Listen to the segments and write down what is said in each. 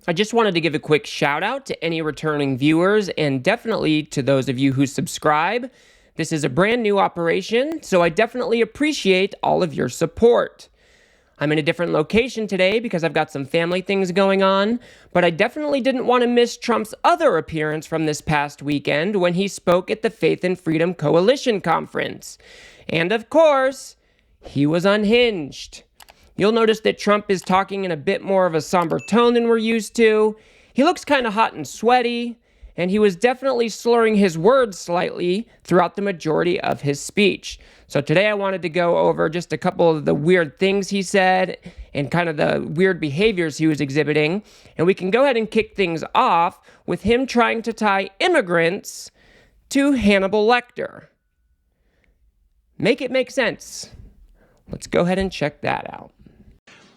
I just wanted to give a quick shout out to any returning viewers and definitely to those of you who subscribe. This is a brand new operation, so I definitely appreciate all of your support. I'm in a different location today because I've got some family things going on, but I definitely didn't want to miss Trump's other appearance from this past weekend when he spoke at the Faith and Freedom Coalition conference. And of course, he was unhinged. You'll notice that Trump is talking in a bit more of a somber tone than we're used to. He looks kind of hot and sweaty, and he was definitely slurring his words slightly throughout the majority of his speech. So today I wanted to go over just a couple of the weird things he said and kind of the weird behaviors he was exhibiting. And we can go ahead and kick things off with him trying to tie immigrants to Hannibal Lecter. Make it make sense. Let's go ahead and check that out.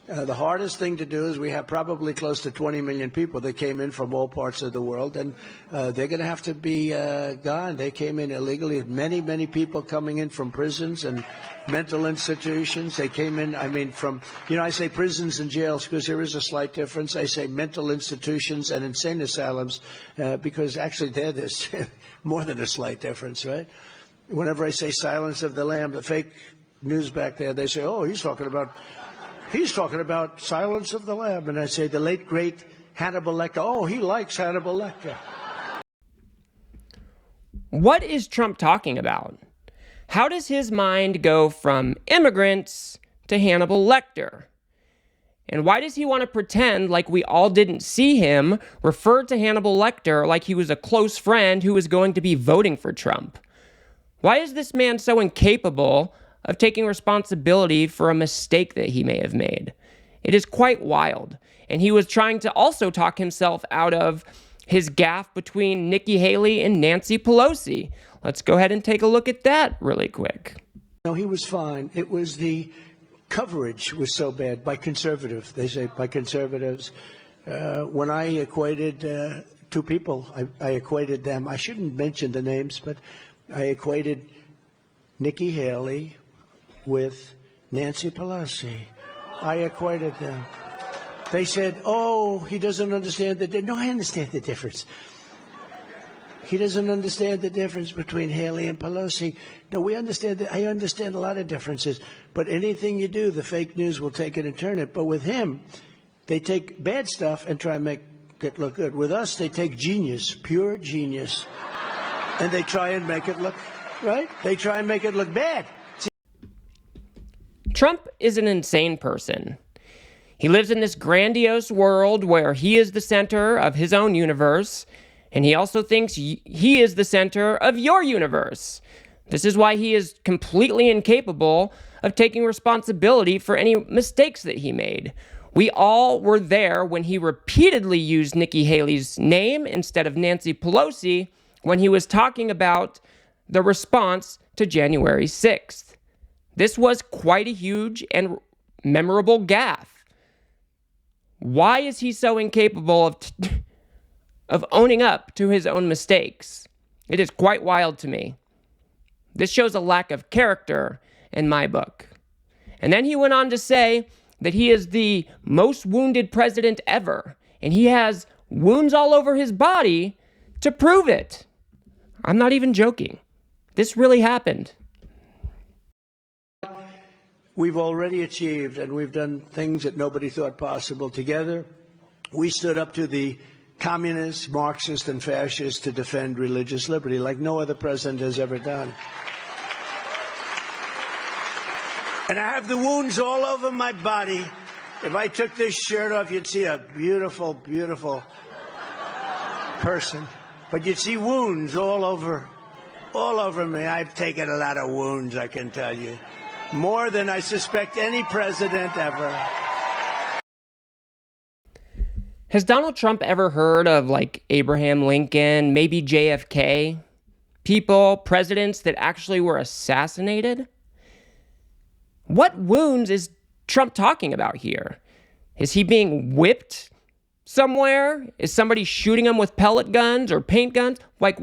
The hardest thing to do is we have probably close to 20 million people that came in from all parts of the world, and they're going to have to be gone. They came in illegally. Many, many people coming in from prisons and mental institutions. They came in, from, I say prisons and jails because there is a slight difference. I say mental institutions and insane asylums because actually there's more than a slight difference, right? Whenever I say silence of the lamb, the fake news back there, they say, oh, he's talking about Silence of the Lamb. And I say, the late, great Hannibal Lecter. Oh, he likes Hannibal Lecter. What is Trump talking about? How does his mind go from immigrants to Hannibal Lecter? And why does he want to pretend like we all didn't see him refer to Hannibal Lecter like he was a close friend who was going to be voting for Trump? Why is this man so incapable of taking responsibility for a mistake that he may have made? It is quite wild. And he was trying to also talk himself out of his gaffe between Nikki Haley and Nancy Pelosi. Let's go ahead and take a look at that really quick. No, he was fine. It was the coverage was so bad by conservatives. They say by conservatives. When I equated two people, I equated them. I shouldn't mention the names, but I equated Nikki Haley with Nancy Pelosi. I equated them. They said, oh, he doesn't understand the difference. No, I understand the difference. He doesn't understand the difference between Haley and Pelosi. No, we understand that. I understand a lot of differences. But anything you do, the fake news will take it and turn it. But with him, they take bad stuff and try and make it look good. With us, they take genius, pure genius, and they try and make it look right. They try and make it look bad. Trump is an insane person. He lives in this grandiose world where he is the center of his own universe, and he also thinks he is the center of your universe. This is why he is completely incapable of taking responsibility for any mistakes that he made. We all were there when he repeatedly used Nikki Haley's name instead of Nancy Pelosi when he was talking about the response to January 6th. This was quite a huge and memorable gaffe. Why is he so incapable of owning up to his own mistakes? It is quite wild to me. This shows a lack of character in my book. And then he went on to say that he is the most wounded president ever, and he has wounds all over his body to prove it. I'm not even joking. This really happened. We've already achieved, and we've done things that nobody thought possible together. We stood up to the communists, Marxists, and fascists to defend religious liberty like no other president has ever done. And I have the wounds all over my body. If I took this shirt off, you'd see a beautiful, beautiful person. But you'd see wounds all over me. I've taken a lot of wounds, I can tell you. More than I suspect any president ever. Has Donald Trump ever heard of like Abraham Lincoln, maybe JFK? People, presidents that actually were assassinated? What wounds is Trump talking about here? Is he being whipped somewhere? Is somebody shooting him with pellet guns or paint guns? Like,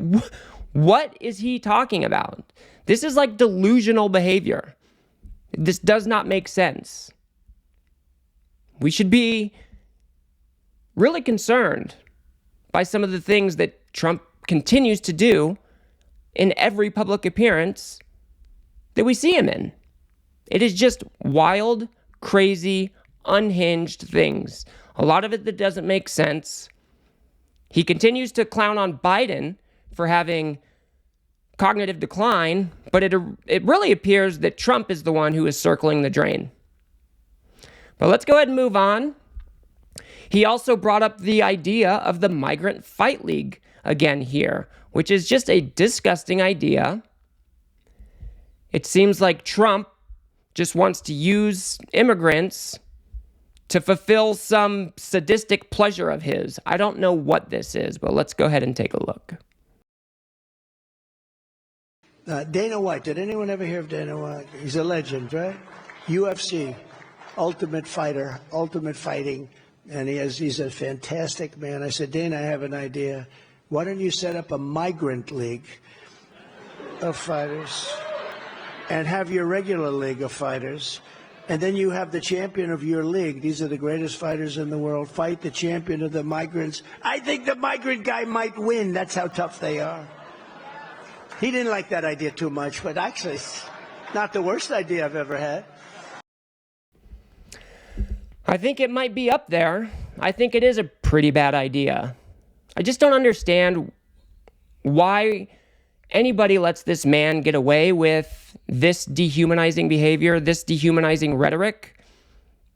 what is he talking about? This is like delusional behavior. This does not make sense. We should be really concerned by some of the things that Trump continues to do in every public appearance that we see him in. It is just wild, crazy, unhinged things. A lot of it that doesn't make sense. He continues to clown on Biden for having cognitive decline, but it really appears that Trump is the one who is circling the drain. But let's go ahead and move on. He also brought up the idea of the Migrant Fight League again here, which is just a disgusting idea. It seems like Trump just wants to use immigrants to fulfill some sadistic pleasure of his. I don't know what this is, but let's go ahead and take a look. Dana White. Did anyone ever hear of Dana White? He's a legend, right? UFC, ultimate fighter, ultimate fighting. And he's a fantastic man. I said, Dana, I have an idea. Why don't you set up a migrant league of fighters and have your regular league of fighters? And then you have the champion of your league. These are the greatest fighters in the world. Fight the champion of the migrants. I think the migrant guy might win. That's how tough they are. He didn't like that idea too much, but actually, it's not the worst idea I've ever had. I think it might be up there. I think it is a pretty bad idea. I just don't understand why anybody lets this man get away with this dehumanizing behavior, this dehumanizing rhetoric.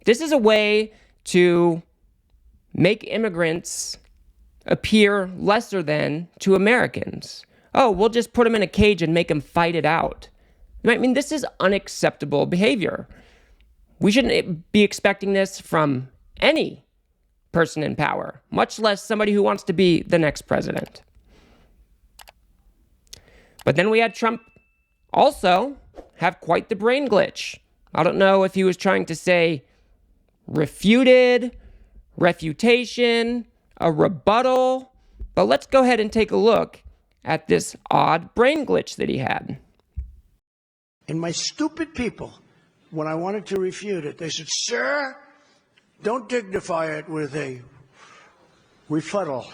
This is a way to make immigrants appear lesser than to Americans. Oh, we'll just put them in a cage and make them fight it out. I mean, this is unacceptable behavior. We shouldn't be expecting this from any person in power, much less somebody who wants to be the next president. But then we had Trump also have quite the brain glitch. I don't know if he was trying to say refuted, refutation, a rebuttal, but let's go ahead and take a look at this odd brain glitch that he had. And my stupid people, when I wanted to refute it, they said, sir, don't dignify it with a refuttal.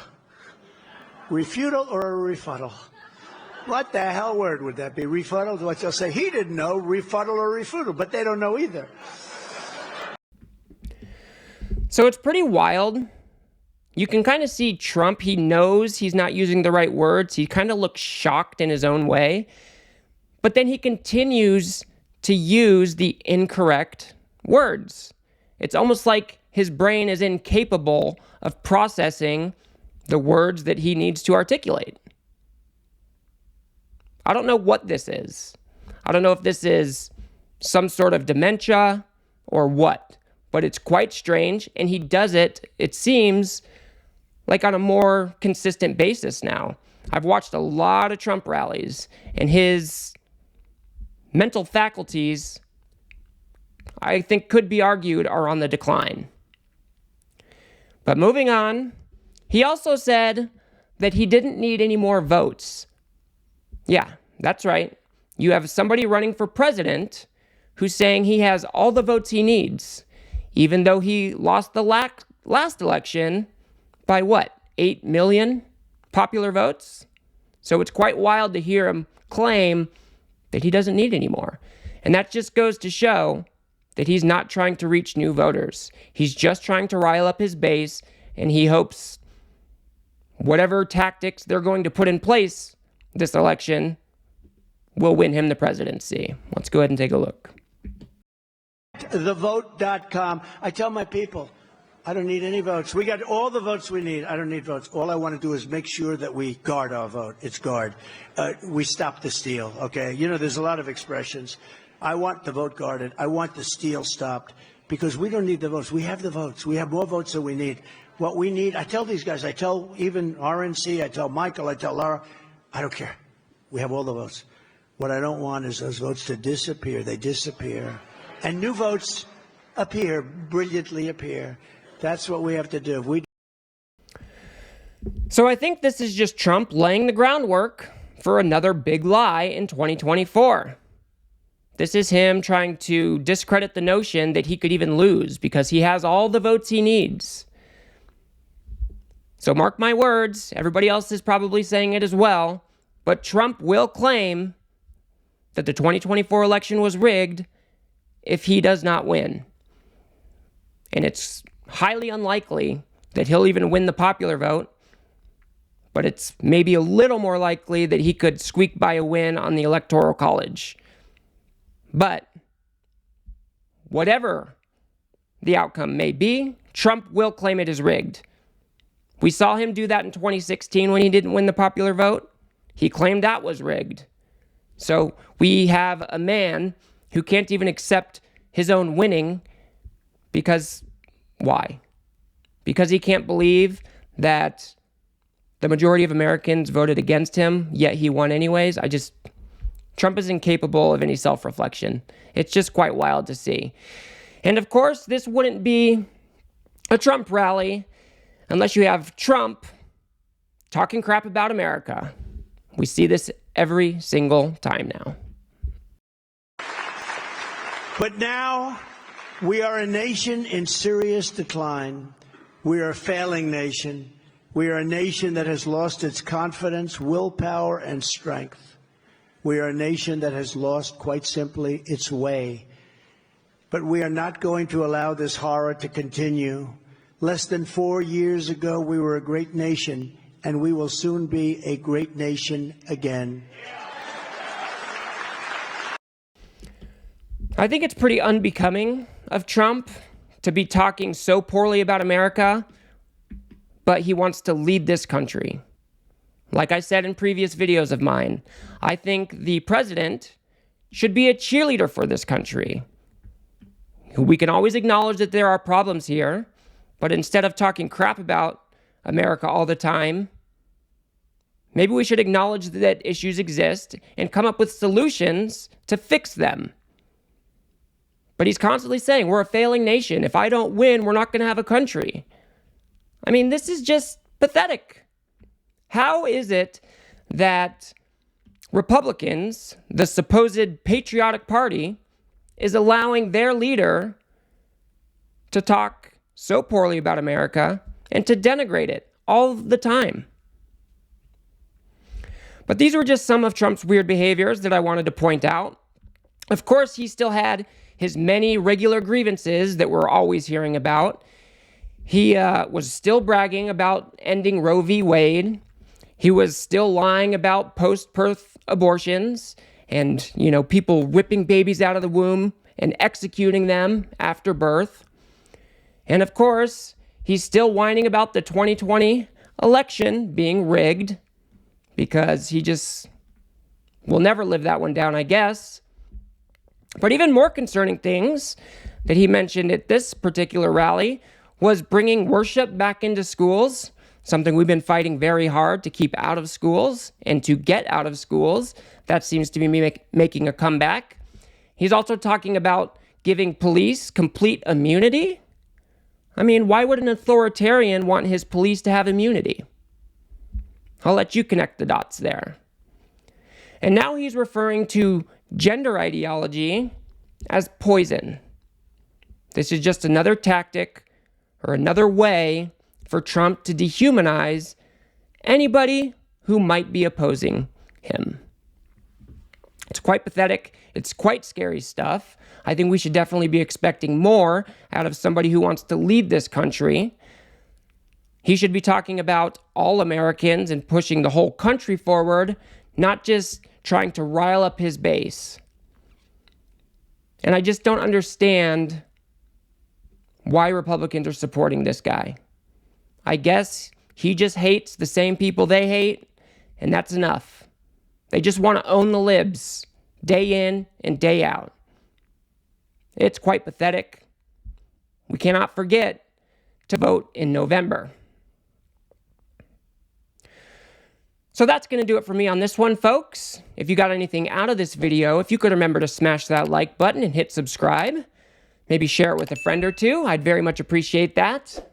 Refutal or a refuttal? What the hell word would that be? Refuttal? What they'll say, he didn't know, refuttal or refutal, but they don't know either. So it's pretty wild. You can kind of see Trump, he knows he's not using the right words. He kind of looks shocked in his own way. But then he continues to use the incorrect words. It's almost like his brain is incapable of processing the words that he needs to articulate. I don't know what this is. I don't know if this is some sort of dementia or what, but it's quite strange, and he does it, it seems, like on a more consistent basis now. I've watched a lot of Trump rallies, and his mental faculties, I think, could be argued are on the decline. But moving on, he also said that he didn't need any more votes. Yeah, that's right. You have somebody running for president who's saying he has all the votes he needs, even though he lost the last election by what, 8 million popular votes? So it's quite wild to hear him claim that he doesn't need any more. And that just goes to show that he's not trying to reach new voters. He's just trying to rile up his base, and he hopes whatever tactics they're going to put in place this election will win him the presidency. Let's go ahead and take a look. Thevote.com. I tell my people, I don't need any votes. We got all the votes we need. I don't need votes. All I want to do is make sure that we guard our vote. It's guard. We stop the steal, okay? You know, there's a lot of expressions. I want the vote guarded. I want the steal stopped because we don't need the votes. We have the votes. We have more votes than we need. What we need, I tell these guys, I tell even RNC, I tell Michael, I tell Laura, I don't care. We have all the votes. What I don't want is those votes to disappear. They disappear. And new votes appear, brilliantly appear. That's what we have to do. So I think this is just Trump laying the groundwork for another big lie in 2024. This is him trying to discredit the notion that he could even lose because he has all the votes he needs. So mark my words, everybody else is probably saying it as well, but Trump will claim that the 2024 election was rigged if he does not win. And it's highly unlikely that he'll even win the popular vote, but it's maybe a little more likely that he could squeak by a win on the Electoral College. But whatever the outcome may be, Trump will claim it is rigged. We saw him do that in 2016 when he didn't win the popular vote. He claimed that was rigged. So we have a man who can't even accept his own winning because, why? Because he can't believe that the majority of Americans voted against him, yet he won anyways. Trump is incapable of any self-reflection. It's just quite wild to see. And of course, this wouldn't be a Trump rally unless you have Trump talking crap about America. We see this every single time now. But now we are a nation in serious decline. We are a failing nation. We are a nation that has lost its confidence, willpower, and strength. We are a nation that has lost, quite simply, its way. But we are not going to allow this horror to continue. Less than 4 years ago, we were a great nation, and we will soon be a great nation again. I think it's pretty unbecoming of Trump to be talking so poorly about America, but he wants to lead this country. Like I said in previous videos of mine, I think the president should be a cheerleader for this country. We can always acknowledge that there are problems here, but instead of talking crap about America all the time, maybe we should acknowledge that issues exist and come up with solutions to fix them. But he's constantly saying, we're a failing nation. If I don't win, we're not going to have a country. I mean, this is just pathetic. How is it that Republicans, the supposed patriotic party, is allowing their leader to talk so poorly about America and to denigrate it all the time? But these were just some of Trump's weird behaviors that I wanted to point out. Of course, he still had his many regular grievances that we're always hearing about. He was still bragging about ending Roe v. Wade. He was still lying about post-birth abortions and, people ripping babies out of the womb and executing them after birth. And of course, he's still whining about the 2020 election being rigged because he just will never live that one down, I guess. But even more concerning things that he mentioned at this particular rally was bringing worship back into schools, something we've been fighting very hard to keep out of schools and to get out of schools. That seems to be making a comeback. He's also talking about giving police complete immunity. I mean, why would an authoritarian want his police to have immunity? I'll let you connect the dots there. And now he's referring to gender ideology as poison. This is just another tactic or another way for Trump to dehumanize anybody who might be opposing him. It's quite pathetic. It's quite scary stuff. I think we should definitely be expecting more out of somebody who wants to lead this country. He should be talking about all Americans and pushing the whole country forward, not just trying to rile up his base. And I just don't understand why Republicans are supporting this guy. I guess he just hates the same people they hate, and that's enough. They just want to own the libs, day in and day out. It's quite pathetic. We cannot forget to vote in November. So that's going to do it for me on this one, folks. If you got anything out of this video, if you could remember to smash that like button and hit subscribe, maybe share it with a friend or two, I'd very much appreciate that.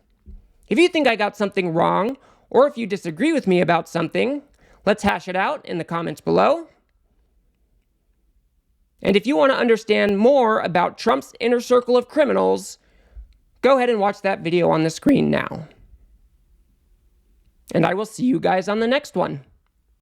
If you think I got something wrong, or if you disagree with me about something, let's hash it out in the comments below. And if you want to understand more about Trump's inner circle of criminals, go ahead and watch that video on the screen now. And I will see you guys on the next one.